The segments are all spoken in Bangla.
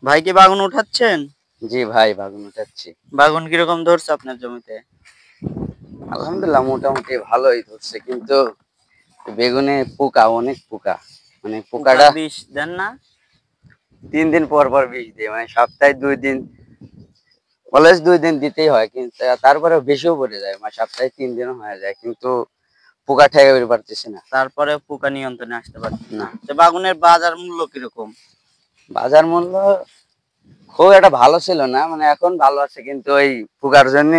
ভাই কি বাগুন উঠাচ্ছেন? জি ভাই, বাগুন উঠাচ্ছি। বাগুন কিরকম ধরছে আপনার জমিতে? আলহামদুলিল্লাহ মোটামুটি ভালোই ধরছে, কিন্তু বেগুনে পোকা, অনেক পোকা। মানে পোকার পোকাটা বিষ দেন না? 3 দিন পর পর বিষ দিই, মানে সপ্তাহে 2 দিন, অলওয়েজ 2 দিন দিতেই হয়, কিন্তু তারপরেও বেশিও পড়ে যায়, মানে সপ্তাহে 3 দিনও হয়ে যায়, কিন্তু পোকা ঠেকাতে পারতেছি না। তারপরে পোকা নিয়ন্ত্রণে আসতে পারছেন না, না। তো বাগুনের বাজার মূল্য কিরকম? বাজার মূল্য খুব একটা ভালো ছিল না, মানে এখন ভালো আছে, কিন্তু ওই পোকার জন্য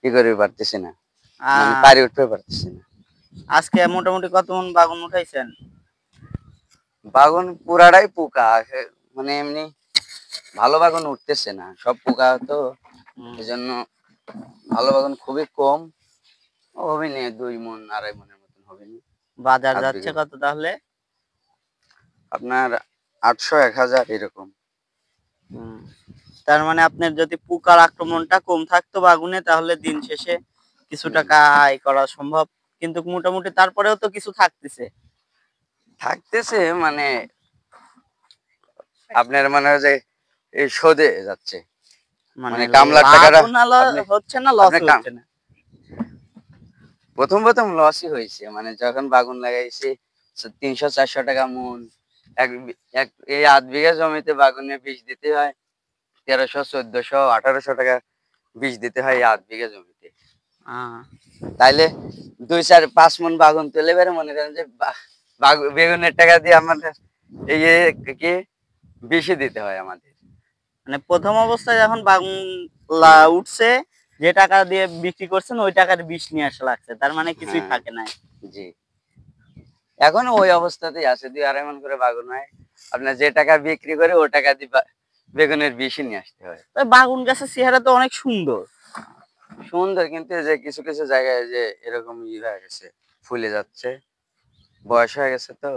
কি করে পারতেছি না, মানে আহ পারি উঠতে পারতেছি না। আজকে মোটামুটি কত মন বাগুন উঠাইছেন? বাগুন পুরাটাই পোকা, মানে এমনি ভালো বাগান উঠতেছে না, সব পোকা তো, হুম, এজন্য ভালো বাগান খুবই কম। হবে না, 2 মণ 2.5 মণের মতন হবে না। বাজার আধ যাচ্ছে বিঘা কত তাহলে? আপনার 800 1000 এরকম। হুম, তার মানে আপনার যদি পোকার আক্রমণটা কম থাকতো বাগুনে তাহলে দিন শেষে কিছু হুম। টাকা আয় করা সম্ভব। কিন্তু মোটামুটি তারপরেও তো কিছু থাকতেছে। থাকতেছে, মানে আপনার মনে হয় যে এই শোধে যাচ্ছে, মানে মানে কামলার টাকাটা। লাভও না আপনি হচ্ছে না, আপনি লসও হচ্ছে না। প্রথম প্রথম লসই হয়েছে, মানে যখন বাগুন লাগাইছি 300 400 টাকা মন। এই আধ বিঘা জমিতে বাগুনে বীজ দিতে হয় 1300 1400 1800 টাকা বীজ দিতে হয় এই আধ বিঘা জমিতে। আহ তাইলে 2 4 5 মণ বাগুন তুলে বেড়ে মনে করেন যে বেগুনের টাকা দিয়ে আমাদের এই কি বেশি দিতে হয় আমাদের। মানে প্রথম অবস্থায় যখন বাগুন হ্যাঁ, উঠছে, যে টাকা দিয়ে বিক্রি করছেন ওই টাকার বিষ নিয়ে আসা লাগছে, তার মানে কিছুই হ্যাঁ, থাকে নাই। জি। এখনো ওই অবস্থাতেই আছে, 2 2.5 মণ করে বাগুন হয়। আপনার যে টাকা বিক্রি করে ও টাকা দিয়ে বেগুনের বিষই নিয়ে আসতে হয়। তবে বাগুন গাছের চেহারা তো অনেক সুন্দর। সুন্দর, কিন্তু এই যে কিছু কিছু জায়গায় যে এরকম হয়ে গেছে, ফুলে যাচ্ছে, বয়স হয়ে গেছে তো।